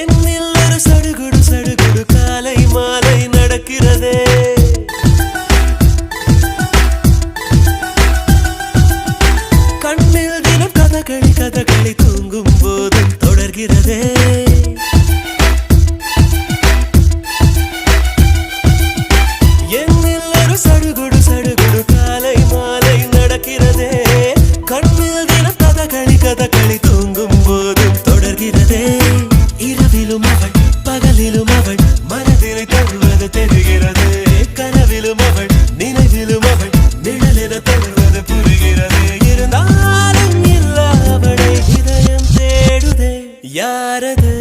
என்னில் ஒரு சடுகுடு சடுகுடு காலை மாலை நடக்கிறதே கண்ணில் தினம் கதகளி கதகளி தூங்கும் போதும் தொடர்கிறதே என்னில் ஒரு சடுகுடு சடுகுடு காலை மாலை நடக்கிறதே கண்ணில் தினம் கதகளி கதகளி தூங்கும் போதும் தொடர்கிறதே இரவிலும் அவள் பகலிலும் அவள் மனதிலை தருவது தெரிகிறது கனவிலும் அவள் நினைவிலும் அவள் நிழலென தருவது புரிகிறது இருந்தாலும் இல்ல அவளை இதயம் தேடுதே யாரது